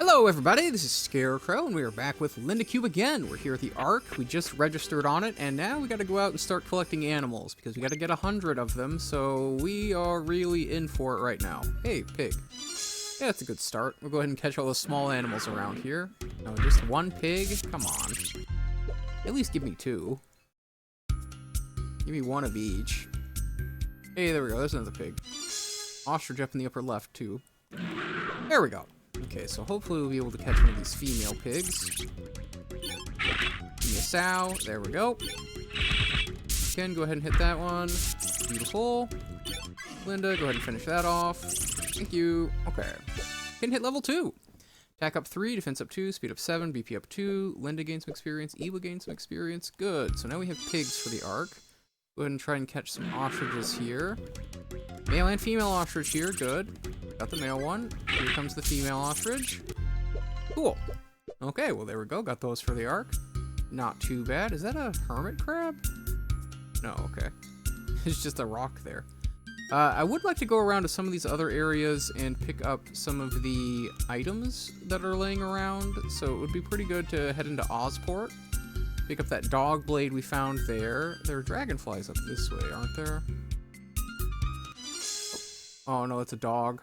Hello everybody, this is Scarecrow, and we are back with Linda³ again. We're here at the Ark, we just registered on it, and now we gotta go out and start collecting animals, because we gotta get 100 of them, so we are really in for it right now. Hey, pig. Yeah, that's a good start. We'll go ahead and catch all the small animals around here. No, just one pig? Come on. At least give me 2. Give me 1 of each. Hey, there we go, there's another pig. Ostrich up in the upper left, too. There we go. Okay, so hopefully we'll be able to catch one of these female pigs. Give me a sow. There we go. Ken, go ahead and hit that one. Beautiful. Linda, go ahead and finish that off. Thank you. Okay. Ken hit level 2. Attack up 3, defense up 2, speed up 7, BP up 2. Linda gains some experience. Eva gains some experience. Good. So now we have pigs for the Ark. Go ahead and try and catch some ostriches here. Male and female ostrich here. Good. Got the male one. Here comes the female ostrich. Cool. Okay, well there we go. Got those for the Ark. Not too bad. Is that a hermit crab? No, okay. It's just a rock there. I would like to go around to some of these other areas and pick up some of the items that are laying around. So it would be pretty good to head into Ozport. Pick up that dog blade we found there. There are dragonflies up this way, aren't there? Oh no, it's a dog.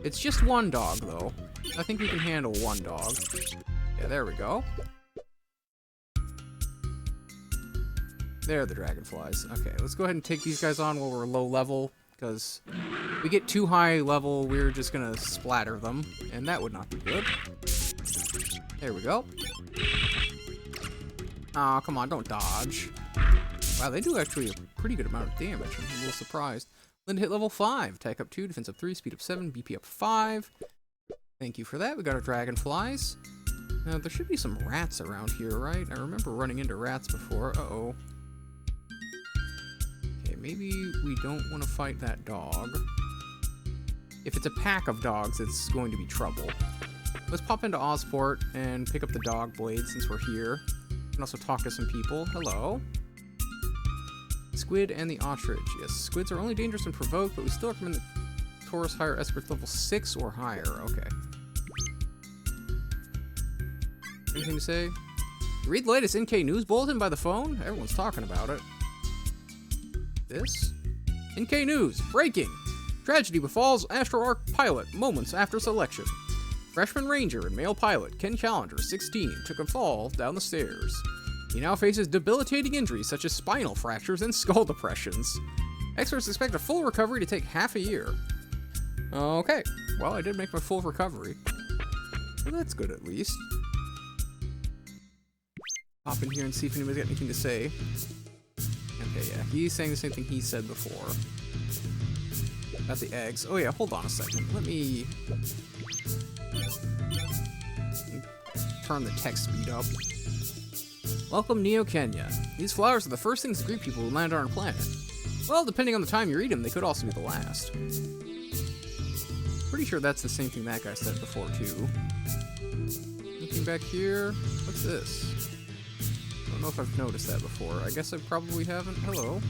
It's just one dog, though. I think we can handle one dog. Yeah, there we go. There are the dragonflies. Okay, let's go ahead and take these guys on while we're low level, because if we get too high level, we're just gonna splatter them, and that would not be good. There we go. Aw, come on, don't dodge. Wow, they do actually a pretty good amount of damage. I'm a little surprised. Linda hit level 5. Attack up 2, defense up 3, speed up 7, BP up 5. Thank you for that. We got our dragonflies. Now, there should be some rats around here, right? I remember running into rats before. Uh-oh. Okay, maybe we don't want to fight that dog. If it's a pack of dogs, it's going to be trouble. Let's pop into Ozport and pick up the dog blade since we're here. We can also talk to some people. Hello. Squid and the ostrich. Yes, squids are only dangerous when provoked, but we still recommend the Taurus hire escorts level 6 or higher. Okay. Anything to say? Read the latest NK News Bulletin by the phone? Everyone's talking about it. This? NK News. Breaking! Tragedy befalls Astro Arc pilot moments after selection. Freshman ranger and male pilot Ken Challenger, 16, took a fall down the stairs. He now faces debilitating injuries such as spinal fractures and skull depressions. Experts expect a full recovery to take half a year. Okay, well, I did make my full recovery. Well, that's good at least. Pop in here and see if anybody's got anything to say. Okay, yeah, he's saying the same thing he said before. Got the eggs. Oh yeah, hold on a second. Let me turn the text speed up. Welcome, Neo Kenya. These flowers are the first things to greet people who land on our planet. Well, depending on the time you eat them, they could also be the last. Pretty sure that's the same thing that guy said before, too. Looking back here, what's this? I don't know if I've noticed that before. I guess I probably haven't. Hello.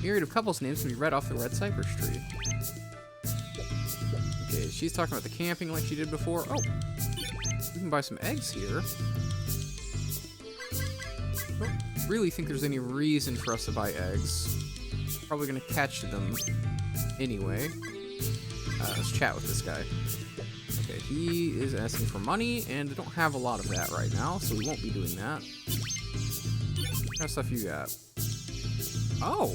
Myriad of couples' names can be read off the red cypress tree. Okay, she's talking about the camping like she did before. Oh, we can buy some eggs here. I don't really think there's any reason for us to buy eggs. Probably gonna catch them anyway. Let's chat with this guy. Okay, he is asking for money, and I don't have a lot of that right now, so we won't be doing that. What kind of stuff you got? Oh!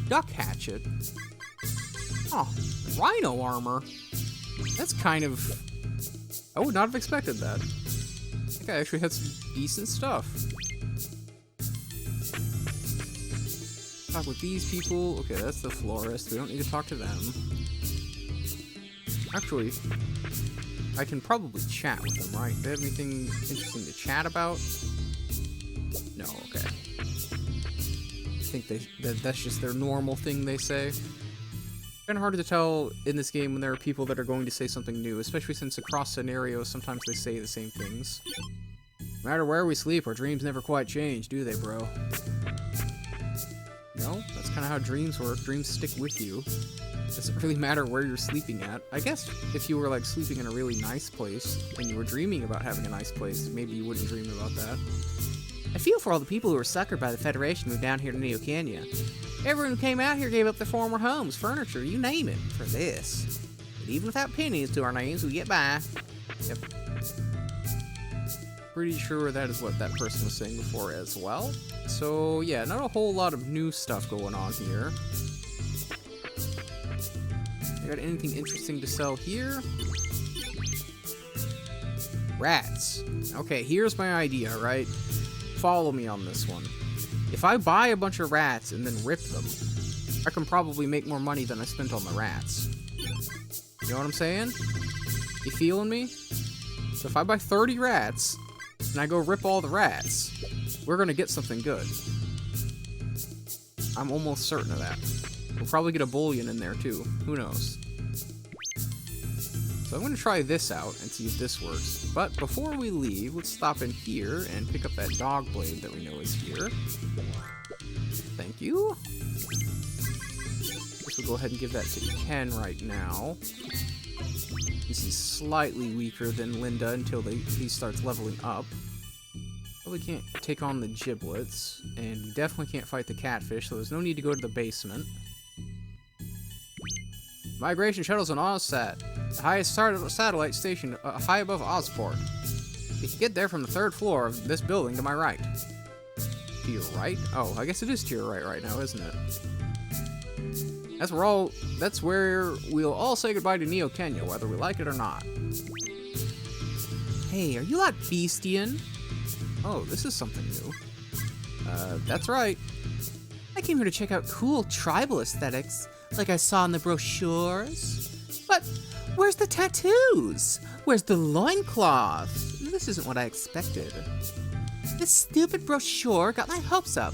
Duck hatchet. Oh, rhino armor. That's kind of... I would not have expected that. I think I actually had some decent stuff. Talk with these people. Okay, that's the florist. We don't need to talk to them. Actually, I can probably chat with them, right? They have anything interesting to chat about? No, okay. I think that's just their normal thing they say. Kind of hard to tell in this game when there are people that are going to say something new, especially since across scenarios sometimes they say the same things. No matter where we sleep, our dreams never quite change, do they, bro? No? That's kind of how dreams work. Dreams stick with you. Doesn't really matter where you're sleeping at. I guess if you were like sleeping in a really nice place and you were dreaming about having a nice place, maybe you wouldn't dream about that. I feel for all the people who were suckered by the Federation moved down here to Neo Kenya. Everyone who came out here gave up their former homes, furniture, you name it, for this. But even without pennies to our names, we get by. Yep. Pretty sure that is what that person was saying before as well. So yeah, not a whole lot of new stuff going on here. You got anything interesting to sell here? Rats. Okay, here's my idea, right? Follow me on this one. If I buy a bunch of rats and then rip them, I can probably make more money than I spent on the rats. You know what I'm saying? You feeling me? So if I buy 30 rats and I go rip all the rats, we're gonna get something good. I'm almost certain of that. We'll probably get a bullion in there too. Who knows? So I'm going to try this out and see if this works. But before we leave, let's stop in here and pick up that dog blade that we know is here. Thank you. Guess we'll go ahead and give that to Ken right now. This is slightly weaker than Linda until he starts leveling up. Probably can't take on the giblets, and we definitely can't fight the catfish, so there's no need to go to the basement. Migration shuttles on Ozsat, the highest satellite station high above Ozport. You can get there from the 3rd floor of this building to my right. To your right? Oh, I guess it is to your right now, isn't it? That's where we'll all say goodbye to Neo Kenya, whether we like it or not. Hey, are you lot Beastian? Oh, this is something new. That's right. I came here to check out cool tribal aesthetics, like I saw in the brochures. But where's the tattoos? Where's the loincloth? This isn't what I expected. This stupid brochure got my hopes up,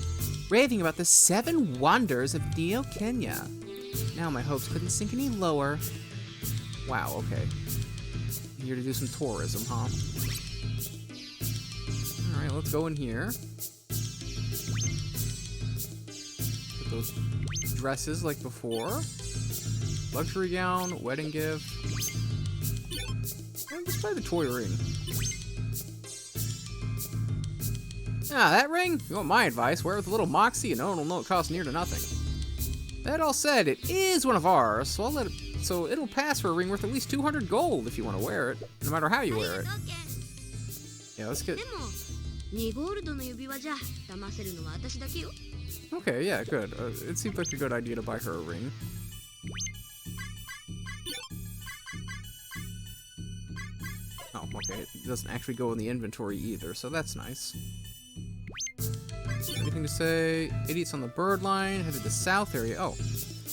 raving about the 7 wonders of Neo Kenya. Now my hopes couldn't sink any lower. Wow, okay. Here to do some tourism, huh? Alright, let's go in here. Get those dresses like before. Luxury gown, wedding gift. And just buy the toy ring. Ah, that ring? You want my advice? Wear it with a little moxie and no one will know it costs near to nothing. That all said, it is one of ours, so it'll pass for a ring worth at least 200 gold if you want to wear it, no matter how you wear it. Yeah, let's get... Okay, yeah, good. It seems like a good idea to buy her a ring. Oh, okay. It doesn't actually go in the inventory either, so that's nice. Anything to say? Idiots on the bird line, headed to the south area. Oh.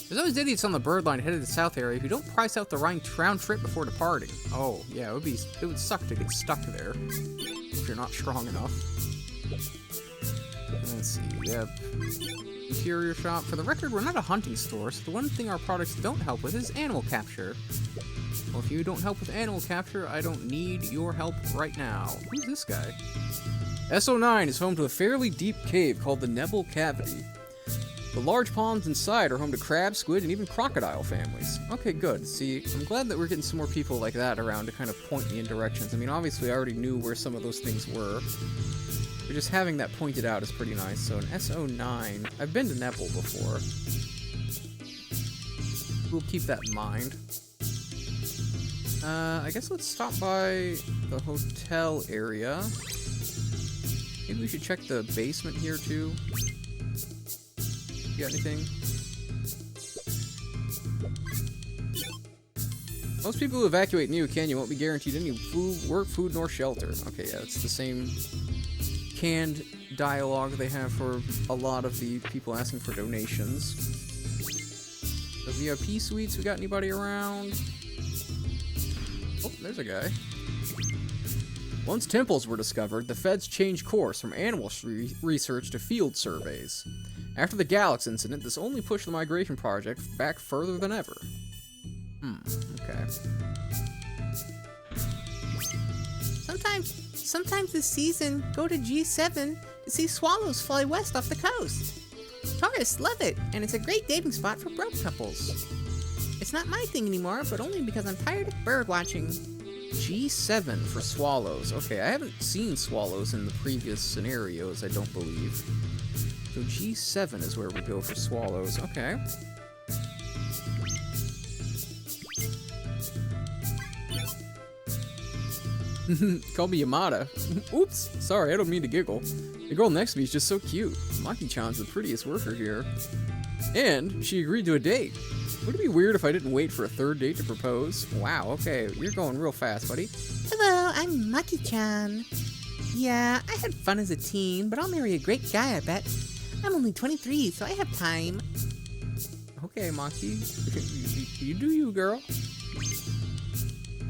There's always idiots on the bird line headed to the south area who don't price out the round trip before departing. Oh, yeah, it would suck to get stuck there if you're not strong enough. Let's see, yep. Interior shop. For the record, we're not a hunting store, so the one thing our products don't help with is animal capture. Well, if you don't help with animal capture, I don't need your help right now. Who's this guy? SO9 is home to a fairly deep cave called the Nebel Cavity. The large ponds inside are home to crab, squid, and even crocodile families. Okay, good. See, I'm glad that we're getting some more people like that around to kind of point me in directions. I mean, obviously I already knew where some of those things were, but just having that pointed out is pretty nice. So an SO9, I've been to Nebel before. We'll keep that in mind. I guess let's stop by the hotel area. Maybe we should check the basement here too. You got anything? Most people who evacuate Neo Kenya won't be guaranteed any food, nor shelter. Okay, yeah, it's the same canned dialogue they have for a lot of the people asking for donations. The VIP suites, we got anybody around? Oh, there's a guy. Once temples were discovered, the feds changed course from animal research to field surveys. After the Galax incident, this only pushed the migration project back further than ever. Okay. Sometimes this season, go to G7 to see swallows fly west off the coast. Tourists love it, and it's a great dating spot for broke couples. It's not my thing anymore, but only because I'm tired of bird watching. G7 for swallows. Okay, I haven't seen swallows in the previous scenarios, I don't believe. So G7 is where we go for swallows. Okay. Call me Yamada. Oops, sorry, I don't mean to giggle. The girl next to me is just so cute. Maki-chan's the prettiest worker here. And she agreed to a date. Would it be weird if I didn't wait for a third date to propose? Wow, okay, you're going real fast, buddy. Hello, I'm Maki-chan. Yeah, I had fun as a teen, but I'll marry a great guy, I bet. I'm only 23, so I have time. Okay, Maki. You do you, girl.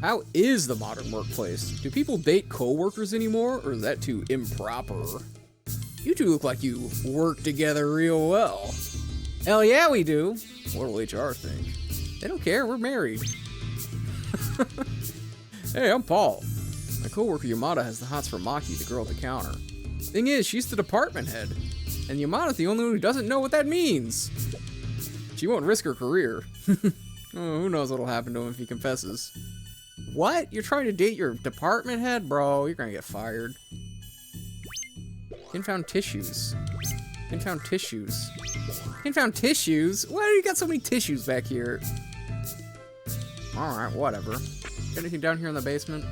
How is the modern workplace? Do people date co-workers anymore, or is that too improper? You two look like you work together real well. Hell yeah, we do. What'll HR think? They don't care, we're married. Hey, I'm Paul. My coworker Yamada has the hots for Maki, the girl at the counter. Thing is, she's the department head, and Yamada's the only one who doesn't know what that means. She won't risk her career. Oh, who knows what'll happen to him if he confesses. What? You're trying to date your department head? Bro, you're gonna get fired. Infound tissues. Infound tissues. Infound tissues? Why do you got so many tissues back here? Alright, whatever. Got anything down here in the basement?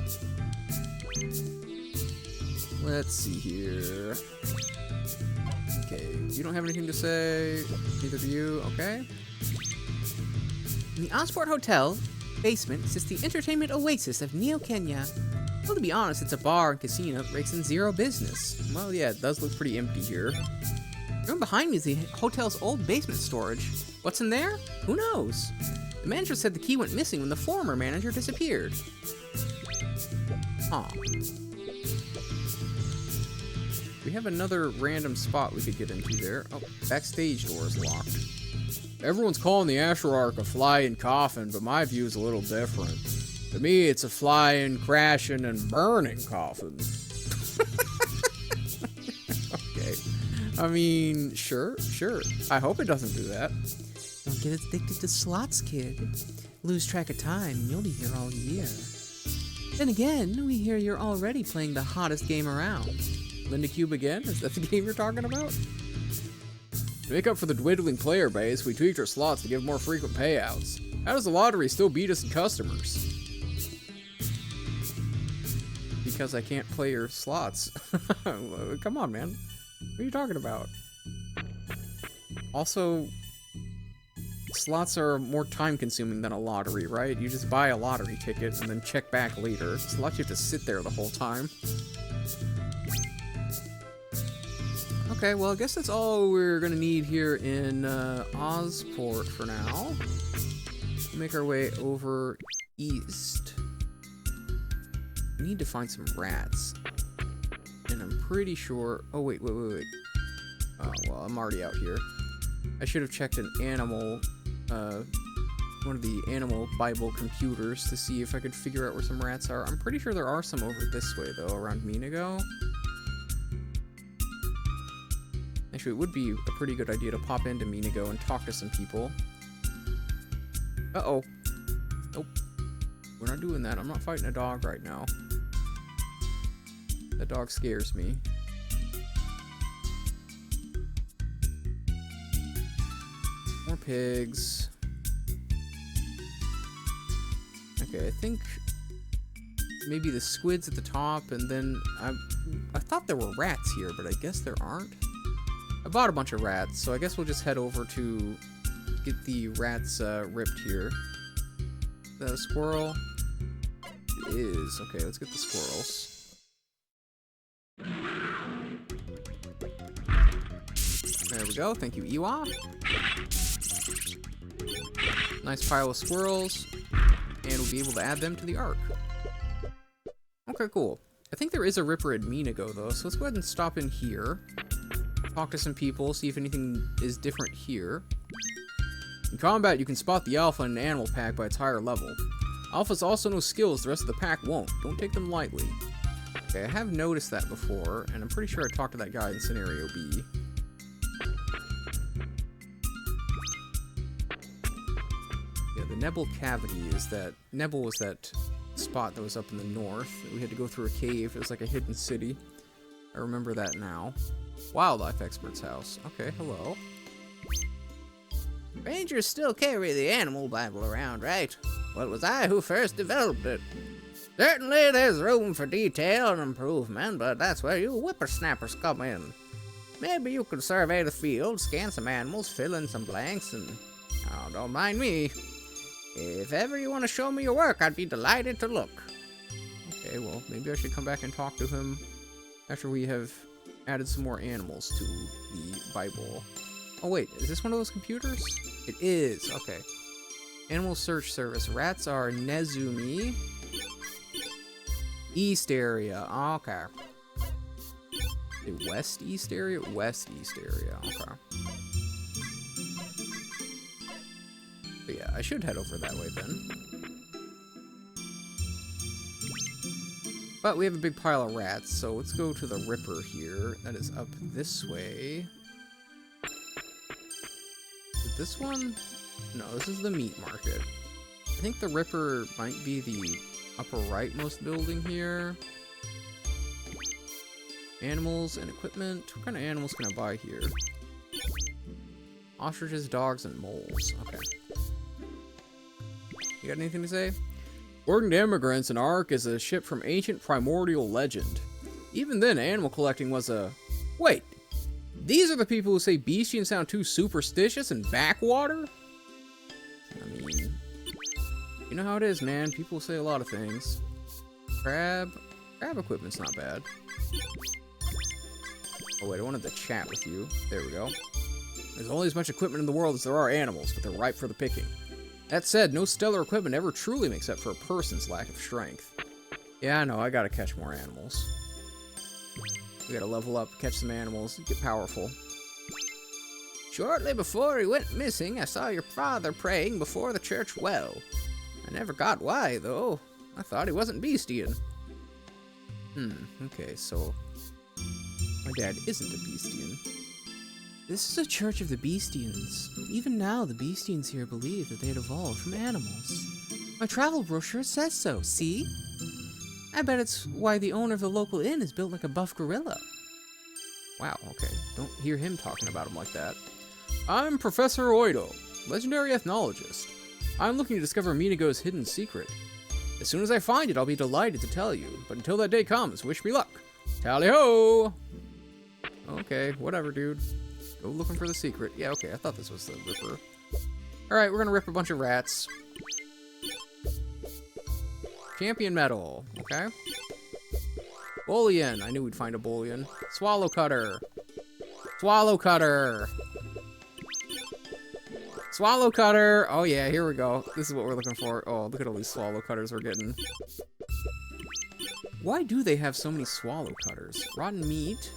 Let's see here. Okay, you don't have anything to say. Neither do you. Okay. In the Osport Hotel basement sits the entertainment oasis of Neo Kenya. Well, to be honest, it's a bar and casino that rakes in zero business. Well, yeah, it does look pretty empty here. The room behind me is the hotel's old basement storage. What's in there? Who knows? The manager said the key went missing when the former manager disappeared. Huh. We have another random spot we could get into there. Oh, backstage door is locked. Everyone's calling the Astral Arc a flying coffin, but my view is a little different. To me, it's a flying, crashing, and burning coffin. Okay. I mean, sure. I hope it doesn't do that. Don't get addicted to slots, kid. Lose track of time, and you'll be here all year. Then again, we hear you're already playing the hottest game around. Linda³ again? Is that the game you're talking about? To make up for the dwindling player base, we tweaked our slots to give more frequent payouts. How does the lottery still beat us in customers? Because I can't play your slots. Come on, man. What are you talking about? Also, slots are more time-consuming than a lottery, right? You just buy a lottery ticket and then check back later. Slots, you have to sit there the whole time. Okay, well, I guess that's all we're gonna need here in Osport for now. Make our way over east. We need to find some rats. And I'm pretty sure... Oh, wait. Oh, well, I'm already out here. I should have checked an animal... one of the animal Bible computers to see if I could figure out where some rats are. I'm pretty sure there are some over this way, though, around Minago. Actually, it would be a pretty good idea to pop into Minago and talk to some people. Uh-oh. Nope. We're not doing that. I'm not fighting a dog right now. That dog scares me. More pigs. Okay, I think maybe the squid's at the top, and then I thought there were rats here, but I guess there aren't. I bought a bunch of rats, so I guess we'll just head over to get the rats ripped here. Is that a squirrel? It is. Okay, let's get the squirrels. There we go. Thank you, Iwa. Nice pile of squirrels. And we'll be able to add them to the Ark. Okay, cool. I think there is a Ripper at Minago, though, so let's go ahead and stop in here. Talk to some people, see if anything is different here. In combat, you can spot the Alpha in an animal pack by its higher level. Alphas also know skills the rest of the pack won't. Don't take them lightly. Okay, I have noticed that before, and I'm pretty sure I talked to that guy in Scenario B. Yeah, the Nebel Cavity is that... Nebel was that spot that was up in the north. We had to go through a cave. It was like a hidden city. I remember that now. Wildlife Expert's house. Okay, hello. Rangers still carry the animal Bible around, right? Well, it was I who first developed it. Certainly there's room for detail and improvement, but that's where you whippersnappers come in. Maybe you could survey the field, scan some animals, fill in some blanks, and... Oh, don't mind me. If ever you want to show me your work, I'd be delighted to look. Okay, well, maybe I should come back and talk to him after we have added some more animals to the Bible. Oh, wait, is this one of those computers? It is, okay. Animal Search Service. Rats are Nezumi. East area, okay. The west east area? West east area, okay. But yeah, I should head over that way then. But we have a big pile of rats, so let's go to the Ripper here. That is up this way. Is it this one? No, this is the meat market. I think the Ripper might be the upper rightmost building here. Animals and equipment. What kind of animals can I buy here? Ostriches, dogs, and moles. Okay. You got anything to say? According to immigrants, an Ark is a ship from ancient primordial legend. Even then, animal collecting was a... Wait! These are the people who say bestians sound too superstitious and backwater? I mean... You know how it is, man. People say a lot of things. Crab equipment's not bad. Oh wait, I wanted to chat with you. There we go. There's only as much equipment in the world as there are animals, but they're ripe for the picking. That said, no stellar equipment ever truly makes up for a person's lack of strength. Yeah, I know, I gotta catch more animals. We gotta level up, catch some animals, get powerful. Shortly before he went missing, I saw your father praying before the church well. I never got why, though. I thought he wasn't bestian. Okay, so... My dad isn't a bestian. This is a church of the bestians. Even now, the bestians here believe that they had evolved from animals. My travel brochure says so, see? I bet it's why the owner of the local inn is built like a buff gorilla. Wow, okay. Don't hear him talking about him like that. I'm Professor Oido, legendary ethnologist. I'm looking to discover Minago's hidden secret. As soon as I find it, I'll be delighted to tell you. But until that day comes, wish me luck. Tally-ho! Okay, whatever, dude. Go looking for the secret. Yeah, okay, I thought this was the Ripper. Alright, we're gonna rip a bunch of rats. Champion medal, okay. Bullion, I knew we'd find a bullion. Swallow cutter. Swallow cutter. Swallow cutter. Oh yeah, here we go. This is what we're looking for. Oh, look at all these swallow cutters we're getting. Why do they have so many swallow cutters? Rotten meat.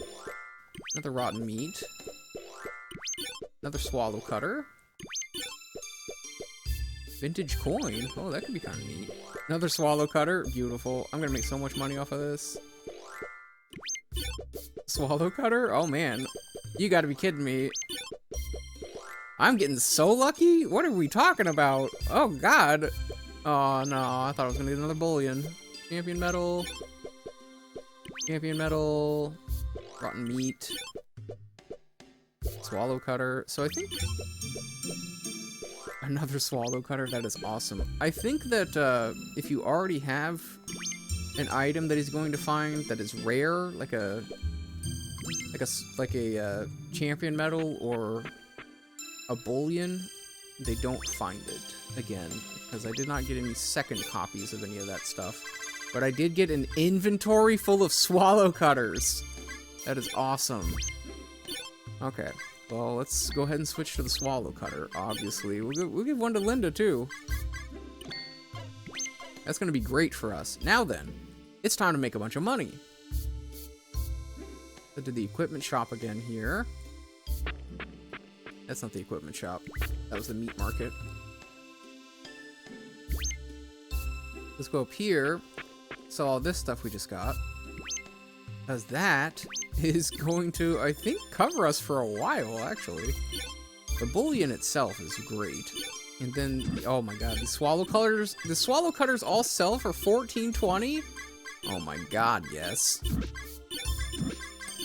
Another rotten meat. Another swallow cutter. Vintage coin. Oh, that could be kind of neat. Another swallow cutter. Beautiful. I'm gonna make so much money off of this. Swallow cutter? Oh man. You gotta be kidding me. I'm getting so lucky? What are we talking about? Oh god. Oh no, I thought I was gonna get another bullion. Champion medal. Champion medal. Rotten meat. Swallow cutter. So I think... Another swallow cutter. That is awesome. I think that if you already have an item that he's going to find that is rare, like a champion medal or a bullion, they don't find it again, because I did not get any second copies of any of that stuff. But I did get an inventory full of swallow cutters. That is awesome. Okay, well, let's go ahead and switch to the swallow cutter, obviously. We'll give one to Linda, too. That's going to be great for us. Now then, it's time to make a bunch of money. I did the equipment shop again here. That's not the equipment shop. That was the meat market. Let's go up here. So all this stuff we just got. Because that is going to, I think, cover us for a while, actually. The bullion itself is great. And then, oh my god, the swallow cutters all sell for $14.20? Oh my god, yes.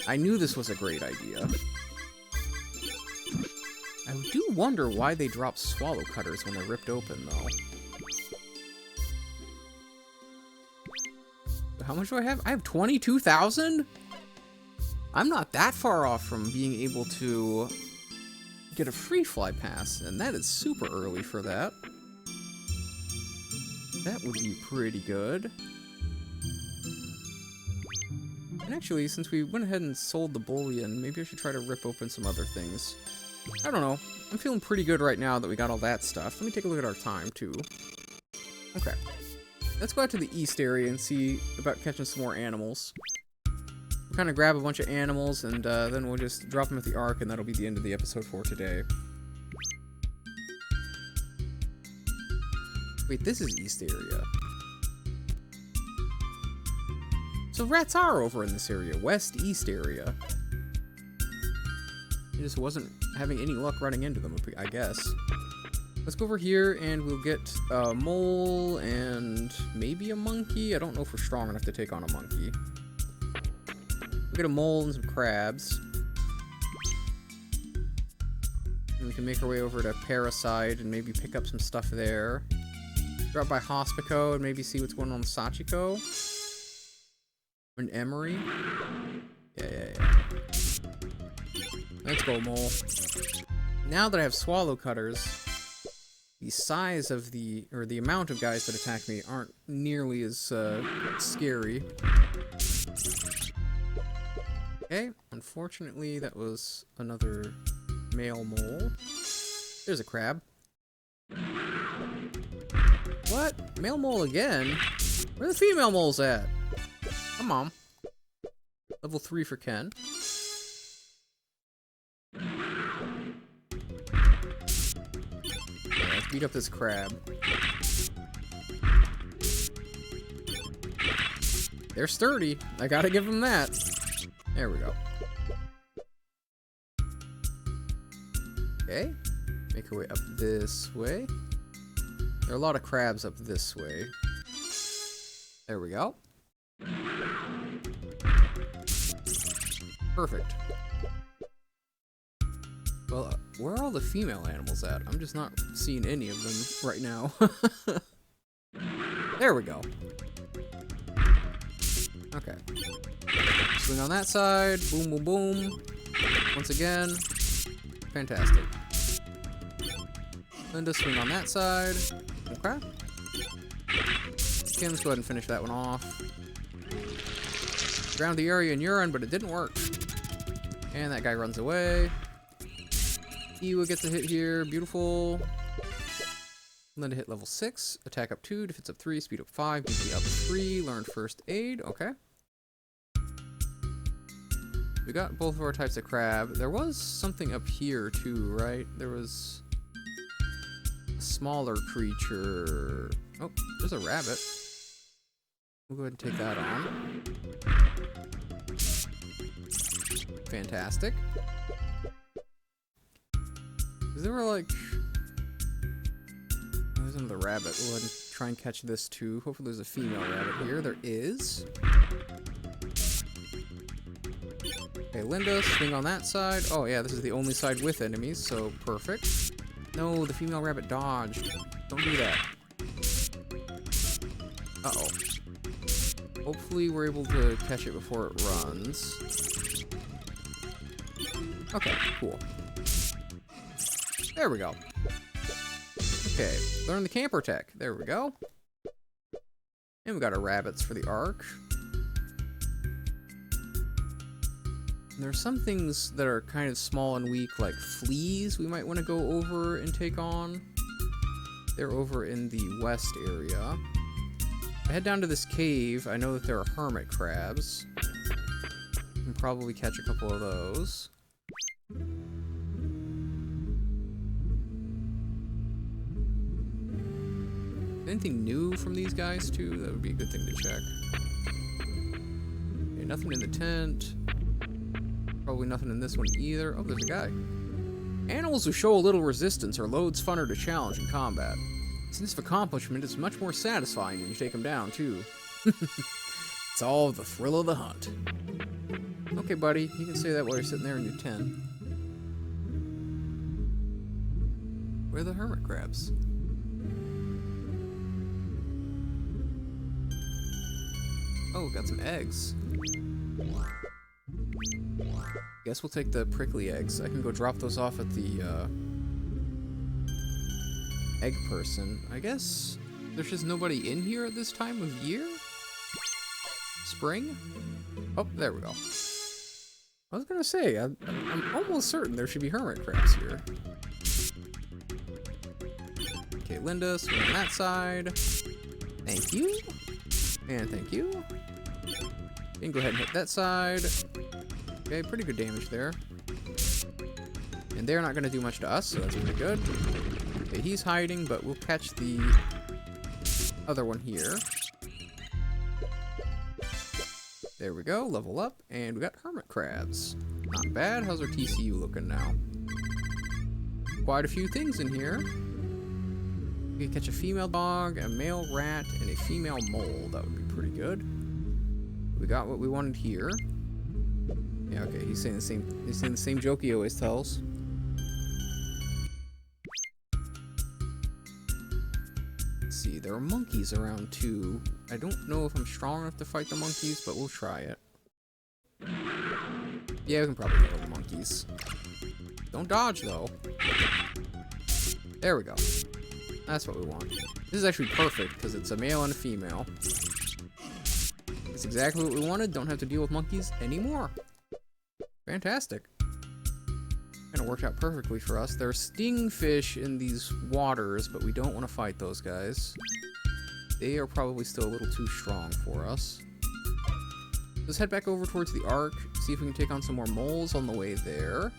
I knew this was a great idea. I do wonder why they drop swallow cutters when they're ripped open, though. How much do I have? I have 22,000? I'm not that far off from being able to get a free fly pass, and that is super early for that. That would be pretty good. And actually, since we went ahead and sold the bullion, maybe I should try to rip open some other things. I don't know. I'm feeling pretty good right now that we got all that stuff. Let me take a look at our time, too. Okay. Let's go out to the east area and see about catching some more animals. We'll kind of grab a bunch of animals, and then we'll just drop them at the Ark, and that'll be the end of the episode for today. Wait, this is east area. So rats are over in this area, west-east area. I just wasn't having any luck running into them, I guess. Let's go over here and we'll get a mole and maybe a monkey. I don't know if we're strong enough to take on a monkey. We'll get a mole and some crabs. And we can make our way over to Parasite and maybe pick up some stuff there. Drop by Hospico and maybe see what's going on with Sachiko. An Emery. Yeah. Let's go, mole. Now that I have swallow cutters, the size of the amount of guys that attack me aren't nearly as scary. Okay, unfortunately that was another male mole. There's a crab. What? Male mole again? Where are the female moles at? Come on. Level 3 for Ken. Let's beat up this crab. They're sturdy. I gotta give them that. There we go. Okay. Make our way up this way. There are a lot of crabs up this way. There we go. Perfect. Well, where are all the female animals at? I'm just not seeing any of them right now. There we go. Okay. Swing on that side. Boom, boom, boom. Once again. Fantastic. Linda, swing on that side. Okay. Okay, let's go ahead and finish that one off. Ground the area in urine, but it didn't work. And that guy runs away. Iwa gets a hit here. Beautiful. Linda hit level 6. Attack up 2. Defense up 3. Speed up 5. BP up 3. Learn first aid. Okay. We got both of our types of crab. There was something up here too, right? There was a smaller creature. Oh, there's a rabbit. We'll go ahead and take that on. Fantastic. Is there like... There's another rabbit. We'll go ahead and try and catch this too. Hopefully there's a female rabbit here. There is. Okay, Linda, swing on that side. Oh yeah, this is the only side with enemies, so perfect. No, the female rabbit dodged. Don't do that. Uh-oh. Hopefully we're able to catch it before it runs. Okay, cool. There we go. Okay, learn the camper tech. There we go. And we got our rabbits for the Ark. There's some things that are kind of small and weak, like fleas we might want to go over and take on. They're over in the west area. If I head down to this cave, I know that there are hermit crabs. Can probably catch a couple of those. Anything new from these guys too? That would be a good thing to check. Okay, nothing in the tent. Probably nothing in this one either. Oh, there's a guy. Animals who show a little resistance are loads funner to challenge in combat. Sense of accomplishment is much more satisfying when you take them down, too. It's all the thrill of the hunt. Okay, buddy, you can say that while you're sitting there in your tent. Where are the hermit crabs? Oh, we got some eggs. Guess we'll take the prickly eggs. I can go drop those off at the egg person. I guess there's just nobody in here at this time of year? Spring? Oh, there we go. I was gonna say, I'm almost certain there should be hermit crabs here. Okay, Linda, swing on that side. Thank you. And thank you. You can go ahead and hit that side. Okay, pretty good damage there. And they're not gonna do much to us, so that's pretty good. Okay, he's hiding, but we'll catch the other one here. There we go, level up, and we got hermit crabs. Not bad. How's our TCU looking now? Quite a few things in here. We can catch a female dog, a male rat, and a female mole. That would be pretty good. We got what we wanted here. Yeah, okay, he's saying the same joke he always tells. Let's see, there are monkeys around too. I don't know if I'm strong enough to fight the monkeys, but we'll try it. Yeah, we can probably kill the monkeys. Don't dodge, though. There we go. That's what we want. This is actually perfect, because it's a male and a female. It's exactly what we wanted. Don't have to deal with monkeys anymore. Fantastic. Kind of worked out perfectly for us. There are stingfish in these waters, but we don't want to fight those guys. They are probably still a little too strong for us. Let's head back over towards the Ark, see if we can take on some more moles on the way there.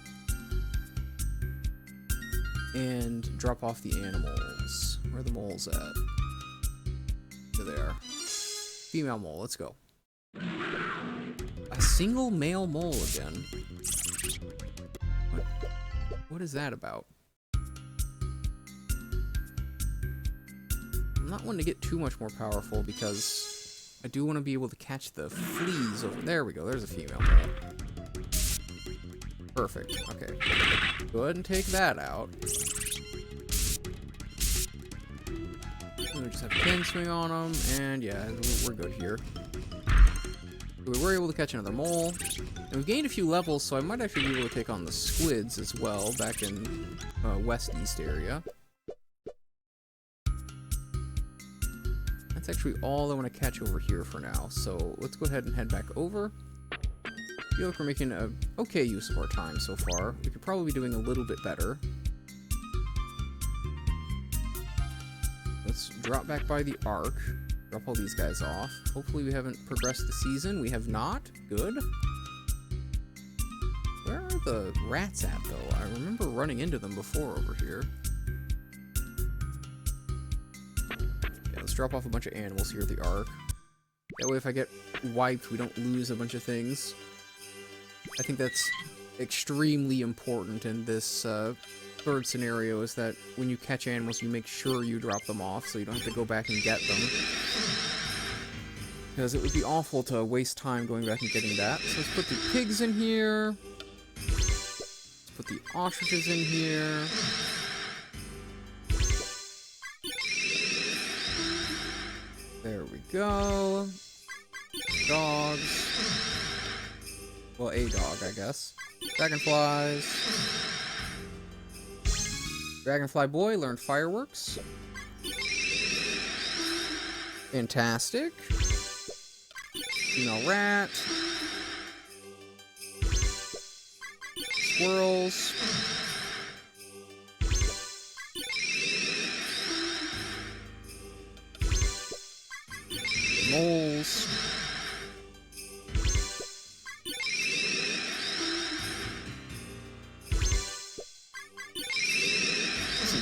And drop off the animals. Where are the moles at? They're there. Female mole, let's go. A single male mole again. What is that about? I'm not wanting to get too much more powerful because I do want to be able to catch the fleas over there. We go, there's a female mole. Perfect, okay. Go ahead and take that out. We just have pin swing on them, and yeah, we're good here. We were able to catch another mole, and we've gained a few levels, so I might actually be able to take on the squids as well, back in west-east area. That's actually all I want to catch over here for now, so let's go ahead and head back over. I feel like we're making a okay use of our time so far. We could probably be doing a little bit better. Let's drop back by the Ark. Drop all these guys off. Hopefully we haven't progressed the season. We have not. Good. Where are the rats at, though? I remember running into them before over here. Yeah, let's drop off a bunch of animals here at the Ark. That way if I get wiped, we don't lose a bunch of things. I think that's extremely important in this third scenario, is that when you catch animals, you make sure you drop them off so you don't have to go back and get them. Because it would be awful to waste time going back and getting that. So let's put the pigs in here. Let's put the ostriches in here. There we go. Dogs. Well, a dog, I guess. Dragonflies. Dragonfly boy learned fireworks. Fantastic. Female rat. Squirrels. Moles.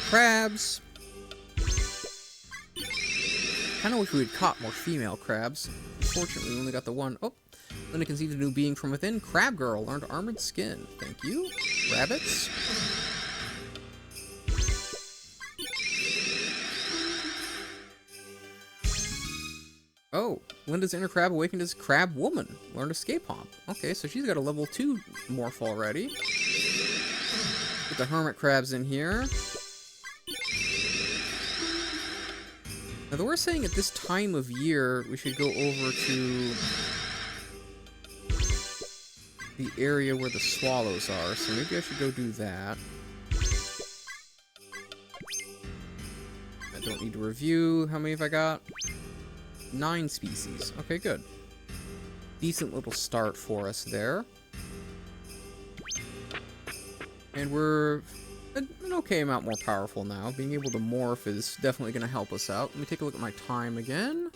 Crabs. Kinda wish we had caught more female crabs. Unfortunately, we only got the one. Oh, Linda conceived a new being from within. Crab girl learned armored skin. Thank you. Rabbits. Linda's inner crab awakened as Crab Woman. Learned Escape Hop. Okay, so she's got a level 2 morph already. Put the hermit crabs in here. Now, they were saying at this time of year, we should go over to the area where the swallows are, so maybe I should go do that. I don't need to review. How many have I got? 9 species. Okay, good. Decent little start for us there. And we're an okay amount more powerful now. Being able to morph is definitely going to help us out. Let me take a look at my time again.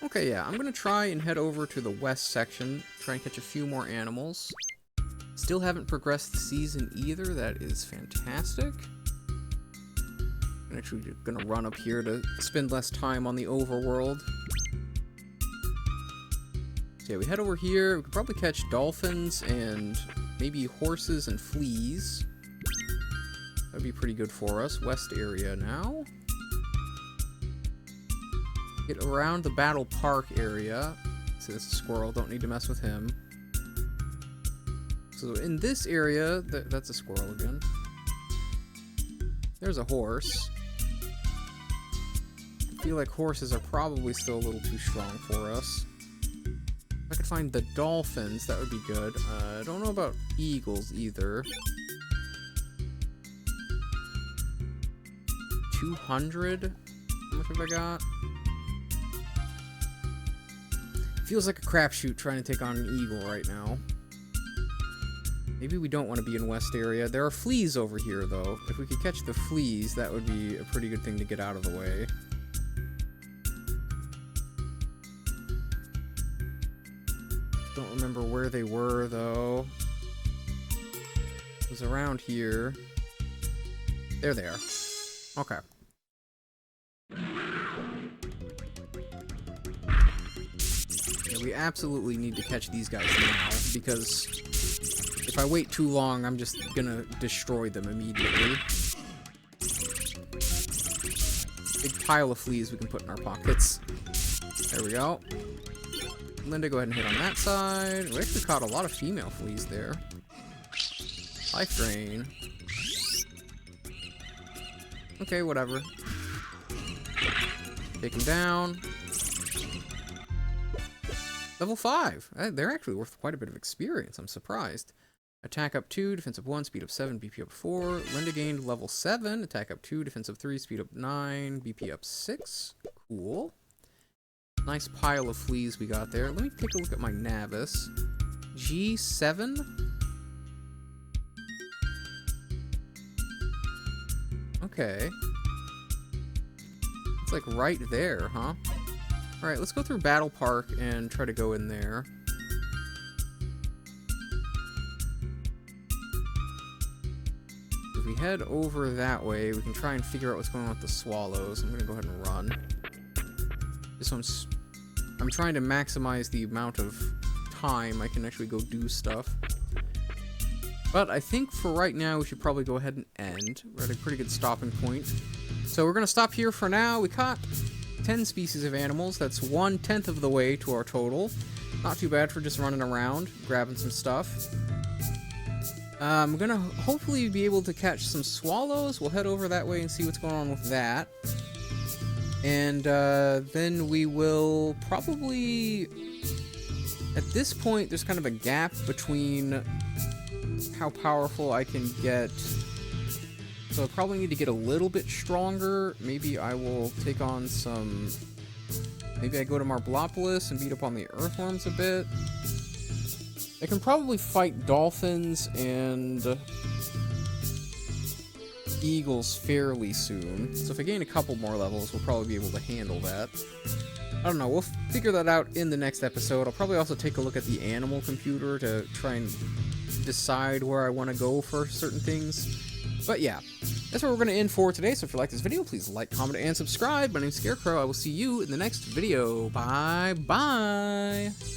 Okay, yeah, I'm going to try and head over to the west section, try and catch a few more animals. Still haven't progressed the season either. That is fantastic. I'm actually going to run up here to spend less time on the overworld. So yeah, we head over here. We could probably catch dolphins and maybe horses and fleas. That'd be pretty good for us. West area now. Get around the Battle Park area. See, that's a squirrel. Don't need to mess with him. So in this area, that's a squirrel again. There's a horse. I feel like horses are probably still a little too strong for us. If I could find the dolphins, that would be good. I don't know about eagles either. 200? How much have I got? Feels like a crapshoot trying to take on an eagle right now. Maybe we don't want to be in west area. There are fleas over here, though. If we could catch the fleas, that would be a pretty good thing to get out of the way. Don't remember where they were, though. It was around here. There they are. Okay. Yeah, we absolutely need to catch these guys now, because if I wait too long, I'm just gonna destroy them immediately. Big pile of fleas we can put in our pockets. There we go. Linda, go ahead and hit on that side. We actually caught a lot of female fleas there. Life drain. Okay, whatever. Take him down. Level 5. They're actually worth quite a bit of experience. I'm surprised. Attack up 2, defense up 1, speed up 7, BP up 4. Linda gained level 7. Attack up 2, defense up 3, speed up 9, BP up 6. Cool. Nice pile of fleas we got there. Let me take a look at my Navis. G7. Okay. It's like right there, huh? Alright, let's go through Battle Park and try to go in there. If we head over that way, we can try and figure out what's going on with the swallows. I'm gonna go ahead and run. This one's... I'm trying to maximize the amount of time I can actually go do stuff. But I think for right now, we should probably go ahead and end. We're at a pretty good stopping point. So we're going to stop here for now. We caught 10 species of animals. That's 1/10 of the way to our total. Not too bad for just running around, grabbing some stuff. I'm going to hopefully be able to catch some swallows. We'll head over that way and see what's going on with that. And then we will probably... At this point, there's kind of a gap between how powerful I can get. So I probably need to get a little bit stronger. Maybe I will take on some... Maybe I go to Marblopolis and beat up on the earthworms a bit. I can probably fight dolphins and eagles fairly soon. So if I gain a couple more levels, we'll probably be able to handle that. I don't know, we'll figure that out in the next episode. I'll probably also take a look at the animal computer to try and decide where I want to go for certain things. But yeah, that's where we're going to end for today. So if you like this video, please like, comment, and subscribe. My name's Scarecrow. I will see you in the next video. Bye-bye.